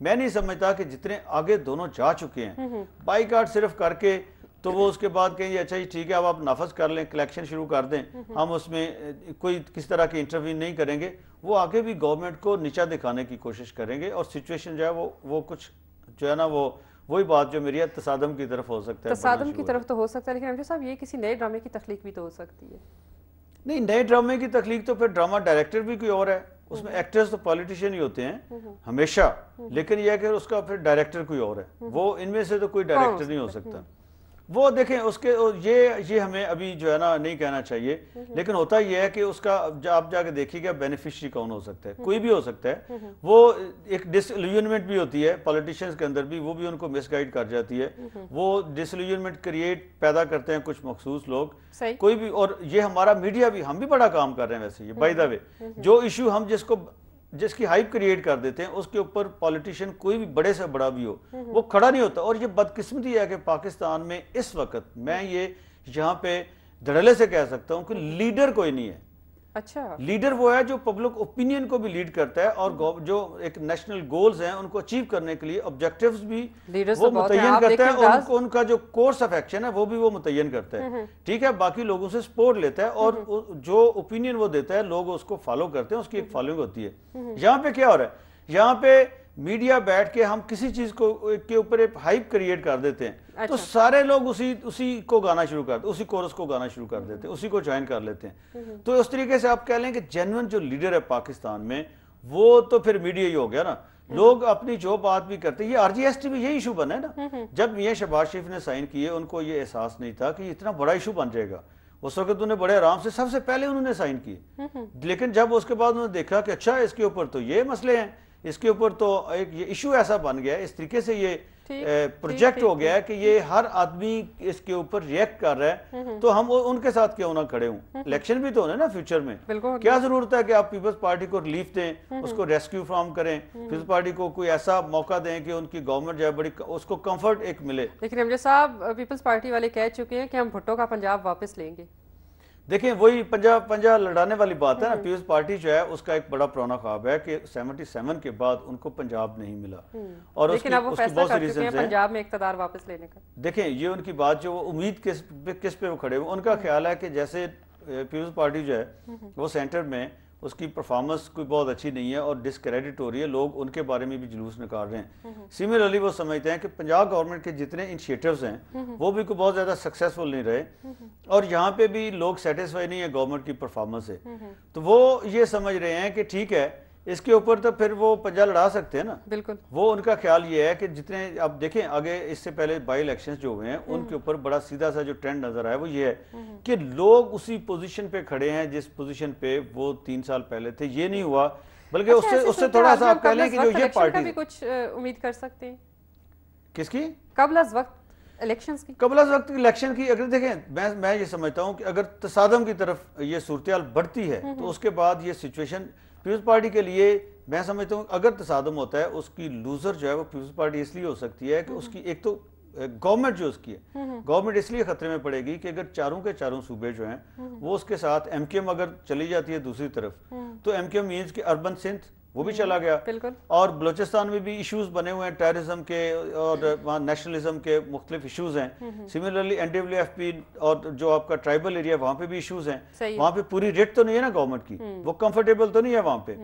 میں نہیں سمجھتا کہ جتنے آگے دونوں جا چکے ہیں بائیکاٹ صرف کر کے تو وہ اس کے بعد کہیں گے اچھا جی ٹھیک ہے اب آپ نافذ کر لیں کلیکشن شروع کر دیں ہم اس میں کوئی کس طرح کی انٹروین نہیں کریں گے. وہ آگے بھی گورنمنٹ کو نیچا دکھانے کی کوشش کریں گے اور سچویشن جو ہے وہ کچھ جو ہے نا وہی بات جو میری ہے تصادم کی طرف ہو سکتا ہے. تصادم کی طرف تو ہو سکتا ہے لیکن امجد صاحب یہ کسی نئے ڈرامے کی تخلیق بھی تو ہو سکتی ہے. نہیں نئے ڈرامے کی تخلیق تو پھر ڈرامہ ڈائریکٹر بھی کوئی اور ہے, اس میں ایکٹرز تو پولیٹیشین ہی ہوتے ہیں ہمیشہ, لیکن یہ کہ اس کا پھر ڈائریکٹر کوئی اور ہے, وہ ان میں سے تو کوئی ڈائریکٹر نہیں ہو سکتا. وہ دیکھیں اس کے یہ ہمیں ابھی جو ہے نا نہیں کہنا چاہیے, لیکن ہوتا یہ ہے کہ اس کا آپ جا کے دیکھیے گا بینیفیشری کون ہو سکتا ہے, کوئی بھی ہو سکتا ہے. وہ ایک ڈس ایلیونمنٹ بھی ہوتی ہے پولیٹیشینز کے اندر بھی, وہ بھی ان کو مس گائیڈ کر جاتی ہے, وہ ڈس ایلیونمنٹ کریٹ پیدا کرتے ہیں کچھ مخصوص لوگ کوئی بھی. اور یہ ہمارا میڈیا بھی, ہم بھی بڑا کام کر رہے ہیں ویسے, یہ بائی دا وے جو ایشو ہم جس کی ہائپ کریٹ کر دیتے ہیں اس کے اوپر پولیٹیشین کوئی بھی بڑے سے بڑا بھی ہو وہ کھڑا نہیں ہوتا. اور یہ بدقسمتی ہے کہ پاکستان میں اس وقت میں یہ یہاں پہ دھڑلے سے کہہ سکتا ہوں کہ لیڈر کوئی نہیں ہے. اچھا لیڈر وہ ہے جو پبلک اوپینین کو بھی لیڈ کرتا ہے اور جو ایک نیشنل گولز ہیں ان کو اچیو کرنے کے لیے آبجیکٹیوز بھی وہ متعین کرتا ہے, اور ان کا جو کورس آف ایکشن ہے وہ بھی وہ متعین کرتا ہے. ٹھیک ہے, باقی لوگوں سے سپورٹ لیتا ہے اور جو اوپینین وہ دیتا ہے لوگ اس کو فالو کرتے ہیں, اس کی ایک فالوئنگ ہوتی ہے. یہاں پہ کیا ہو رہا ہے, یہاں پہ میڈیا بیٹھ کے ہم کسی چیز کے اوپر ایک ہائپ کریٹ کر دیتے ہیں تو سارے لوگ اسی کو گانا شروع کر دیتے, اسی کورس کو گانا شروع کر دیتے ہیں, اسی کو جوائن کر لیتے ہیں. تو اس طریقے سے آپ کہہ لیں کہ جینوئن جو لیڈر ہے پاکستان میں وہ تو پھر میڈیا ہی ہو گیا نا. لوگ اپنی جو بات بھی کرتے ہیں, یہ آر جی ایس ٹی بھی یہی ایشو بنا ہے نا. جب یہ شہباز شریف نے سائن کیے ان کو یہ احساس نہیں تھا کہ یہ اتنا بڑا ایشو بن جائے گا. اس وقت انہیں بڑے آرام سے سب سے پہلے انہوں نے سائن کیے, لیکن جب اس کے بعد انہوں نے دیکھا کہ اچھا اس کے اوپر تو یہ مسئلے ہیں, اس کے اوپر تو ایک یہ ایشو ایسا بن گیا ہے, اس طریقے سے یہ پروجیکٹ ہو گیا ہے کہ یہ ہر آدمی اس کے اوپر ریئیکٹ کر رہا ہے, تو ہم ان کے ساتھ کیوں نہ کھڑے ہوں. الیکشن بھی تو ہونا ہے نا فیوچر میں, کیا ضرورت ہے کہ آپ پیپلز پارٹی کو ریلیف دیں, اس کو ریسکیو فرام کریں, پیپلز پارٹی کو کوئی ایسا موقع دیں کہ ان کی گورنمنٹ جو ہے بڑی اس کو کمفرٹ ایک ملے. لیکن امجد صاحب پیپلز پارٹی والے کہہ چکے ہیں کہ ہم بھٹو کا پنجاب واپس لیں گے. دیکھیں وہی پنجا لڑانے والی بات ہے نا. پیپلز پارٹی جو ہے اس کا ایک بڑا پرانا خواب ہے کہ 77 کے بعد ان کو پنجاب نہیں ملا, اور اس کی بہت سی ریزنز ہیں پنجاب میں اقتدار واپس لینے کا. دیکھیں یہ ان کی بات جو امید کس پہ وہ کھڑے ہوئے, ان کا خیال ہے کہ جیسے پیپلز پارٹی جو ہے وہ سینٹر میں اس کی پرفارمنس کوئی بہت اچھی نہیں ہے اور ڈسکریڈٹ ہو رہی ہے, لوگ ان کے بارے میں بھی جلوس نکال رہے ہیں. سملرلی وہ سمجھتے ہیں کہ پنجاب گورنمنٹ کے جتنے انیشیٹوز ہیں وہ بھی کوئی بہت زیادہ سکسیسفل نہیں رہے, اور یہاں پہ بھی لوگ سیٹسفائی نہیں ہے گورنمنٹ کی پرفارمنس سے. تو وہ یہ سمجھ رہے ہیں کہ ٹھیک ہے اس کے اوپر تو پھر وہ پنجا لڑا سکتے ہیں نا. بالکل وہ ان کا خیال یہ ہے کہ جتنے آپ دیکھیں آگے اس سے پہلے بائی الیکشنز جو ہوئے ہیں ان کے اوپر بڑا سیدھا سا جو ٹرینڈ نظر آیا وہ یہ ہے کہ لوگ اسی پوزیشن پہ کھڑے ہیں جس پوزیشن پہ وہ 3 سال پہلے تھے. یہ نہیں ہوا, بلکہ اس سے تھوڑا سا آپ کہہ لیں کہ جو یہ پارٹی بھی کچھ امید کر سکتے ہیں. کس کی؟ قبل از وقت الیکشنز کی. قبل از وقت الیکشن کی اگر دیکھیں میں یہ سمجھتا ہوں کہ اگر تصادم کی طرف یہ صورتحال بڑھتی ہے تو اس کے بعد یہ سچویشن پیپلز پارٹی کے لیے میں سمجھتا ہوں اگر تصادم ہوتا ہے اس کی لوزر جو ہے وہ پیپلز پارٹی اس لیے ہو سکتی ہے کہ اس کی ایک تو گورنمنٹ جو اس کی ہے, گورنمنٹ اس لیے خطرے میں پڑے گی کہ اگر چاروں کے چاروں صوبے جو ہیں وہ اس کے ساتھ ایم کیو ایم اگر چلی جاتی ہے دوسری طرف تو ایم کیو ایم مینز کہ اربن سندھ وہ بھی چلا گیا, اور بلوچستان میں بھی ایشوز بنے ہوئے ہیں ٹیررزم کے اور وہاں نیشنلزم کے مختلف ایشوز ہیں. Similarly N W F P اور جو آپ کا ٹرائبل ایریا وہاں پہ بھی ایشوز ہیں, وہاں پہ پوری ریٹ تو نہیں ہے نا گورنمنٹ کی, وہ کمفرٹیبل تو نہیں ہے وہاں پہ.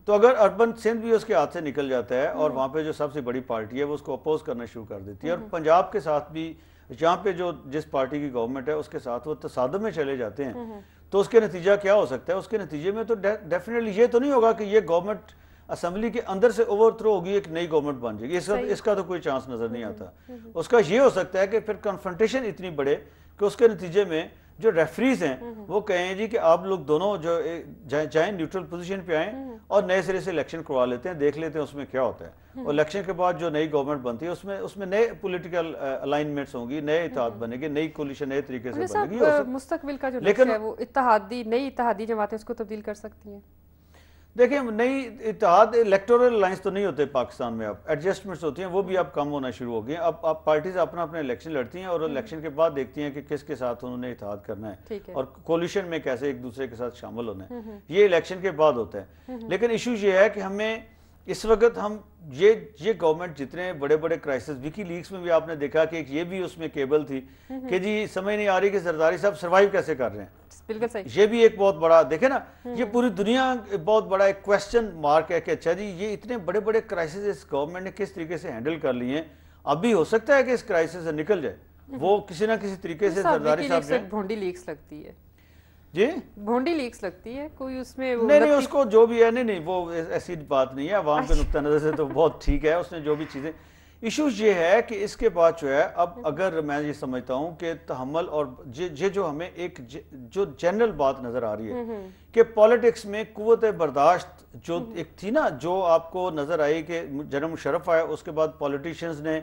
تو اگر اربن سندھ بھی اس کے ہاتھ سے نکل جاتا ہے اور وہاں پہ جو سب سے بڑی پارٹی ہے وہ اس کو اپوز کرنا شروع کر دیتی ہے, اور پنجاب کے ساتھ بھی جہاں پہ جس پارٹی کی گورنمنٹ ہے اس کے ساتھ وہ تصادم میں چلے جاتے ہیں, تو اس کے نتیجہ کیا ہو سکتا ہے؟ اس کے نتیجے میں تو ڈیفینیٹلی یہ تو نہیں ہوگا کہ یہ گورنمنٹ اسمبلی کے اندر سے اوور تھرو ہوگی, ایک نئی گورنمنٹ بن جائے گی, اس کا تو کوئی چانس نظر نہیں آتا. اس کا یہ ہو سکتا ہے کہ پھر کنفرنٹیشن اتنی بڑھے کہ اس کے نتیجے میں جو ریفریز ہیں وہ کہیں جی کہ آپ لوگ دونوں جو جائیں نیوٹرل پوزیشن پہ آئیں اور نئے سرے سے الیکشن کروا لیتے ہیں, دیکھ لیتے ہیں اس میں کیا ہوتا ہے. اور الیکشن کے بعد جو نئی گورنمنٹ بنتی ہے اس میں نئے پولیٹیکل الائنمنٹس ہوں گی, نئے اتحاد بنے گے, نئی کولیشن نئے طریقے سے بنے گی. مستقبل کا جو لکشن ہے وہ نئی اتحادی جماعتیں اس کو تبدیل کر سکتی ہیں. دیکھیں نئی اتحاد الیکٹورل الائنس تو نہیں ہوتے پاکستان میں, اب ایڈجسٹمنٹس ہوتی ہیں, وہ بھی اب کم ہونا شروع ہو گئی ہیں. اب پارٹیز اپنا الیکشن لڑتی ہیں اور الیکشن کے بعد دیکھتی ہیں کہ کس کے ساتھ انہوں نے اتحاد کرنا ہے اور کولیشن میں کیسے ایک دوسرے کے ساتھ شامل ہونا ہے. یہ الیکشن کے بعد ہوتا ہے. لیکن ایشو یہ ہے کہ ہمیں اس وقت ہم یہ گورنمنٹ جتنے بڑے بڑے کرائسس، وکی لیکس میں بھی آپ نے دیکھا کہ یہ بھی اس میں کیبل تھی کہ جی سمجھ نہیں آ رہی کہ زرداری صاحب سروائیو کیسے کر رہے ہیں. بالکل صحیح. یہ بھی ایک بہت بڑا دیکھیں نا، یہ پوری دنیا بہت بڑا ایک کویسچن مارک ہے کہ اچھا جی یہ اتنے بڑے بڑے کرائسس اس گورنمنٹ نے کس طریقے سے ہینڈل کر لیے ہیں. اب بھی ہو سکتا ہے کہ اس کرائسس سے نکل جائے، وہ کسی نہ کسی طریقے سے زرداری صاحب نے بھونڈی لیکس لگتی ہے. جی بھونڈی لیکس لگتی ہے کوئی اس میں نہیں اس کو جو بھی ہے نہیں وہ ایسی بات نہیں ہے. عوام کے نقطہ نظر سے تو بہت ٹھیک ہے اس نے جو بھی چیزیں. ایشو یہ ہے کہ اس کے بعد جو ہے اب اگر میں یہ سمجھتا ہوں کہ تحمل اور یہ جو ہمیں ایک جو جنرل بات نظر آ رہی ہے کہ پالیٹکس میں قوت برداشت جو ایک تھی نا، جو آپ کو نظر آئی کہ جنرل مشرف آیا، اس کے بعد پالیٹیشنز نے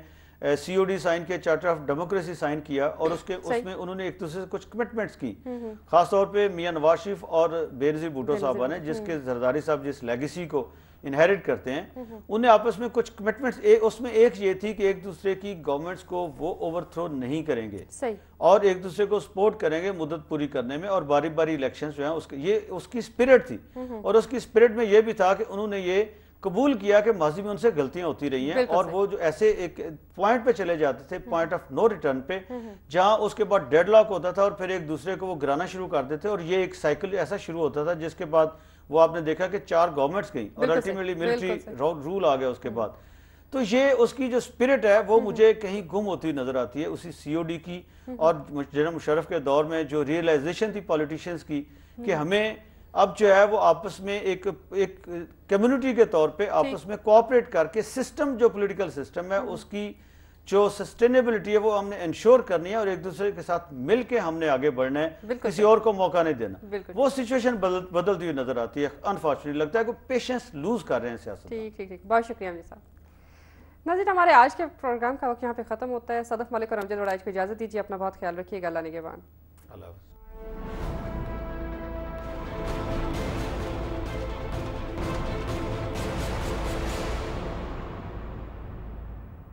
سی او ڈی سائن کیا، چارٹر آف ڈیموکریسی سائن کیا، اور اس میں انہوں نے ایک دوسرے سے کچھ کمٹمنٹس کی. خاص طور پہ میاں نواز شریف اور بینظیر بھٹو صاحبہ نے، جس کے زرداری صاحب جس لیگیسی کو انہیریٹ کرتے ہیں، انہیں آپس میں کچھ کمٹمنٹس، اس میں ایک یہ تھی کہ ایک دوسرے کی گورنمنٹس کو وہ اوور تھرو نہیں کریں گے اور ایک دوسرے کو سپورٹ کریں گے مدت پوری کرنے میں، اور باری باری الیکشنز جو ہیں یہ اس کی اسپرٹ تھی. اور اس کی اسپرٹ میں یہ بھی تھا کہ انہوں نے یہ قبول کیا کہ ماضی میں ان سے غلطیاں ہوتی رہی ہیں، اور وہ جو ایسے ایک پوائنٹ پہ چلے جاتے تھے، پوائنٹ آف نو ریٹرن پہ، جہاں اس کے بعد ڈیڈ لاک ہوتا تھا اور پھر ایک دوسرے کو وہ گرانا شروع کر دیتے، اور یہ ایک سائیکل ایسا شروع ہوتا تھا جس کے بعد وہ آپ نے دیکھا کہ 4 گورنمنٹس گئیں اور الٹیمیٹلی ملٹری رول آ گیا اس کے بعد. تو یہ اس کی جو اسپرٹ ہے وہ مجھے کہیں گم ہوتی نظر آتی ہے اسی سی او ڈی کی اور جنرل مشرف کے دور میں جو ریئلائزیشن تھی پولیٹیشنز کی کہ ہمیں اب جو ہے وہ آپس میں ایک کمیونٹی کے طور پہ آپس میں کوآپریٹ کر کے سسٹم، جو پولیٹیکل سسٹم ہے اس کی جو سسٹینیبلٹی ہے وہ ہم نے انشور کرنی ہے، اور ایک دوسرے کے ساتھ مل کے ہم نے آگے بڑھنا ہے، کسی اور کو موقع نہیں دینا. وہ سچویشن بدلتی ہوئی نظر آتی ہے. انفارچونیٹلی لگتا ہے کہ پیشنس لوز کر رہے ہیں سیاست. ٹھیک بہت شکریہ امجد صاحب. ناظرین، ہمارے آج کے پروگرام کا وقت یہاں پہ ختم ہوتا ہے. صدف ملک اور امجد وڑائچ کو اجازت دیجیے. اپنا بہت خیال رکھیے گا. اللہ نگہبان. اللہ حافظ.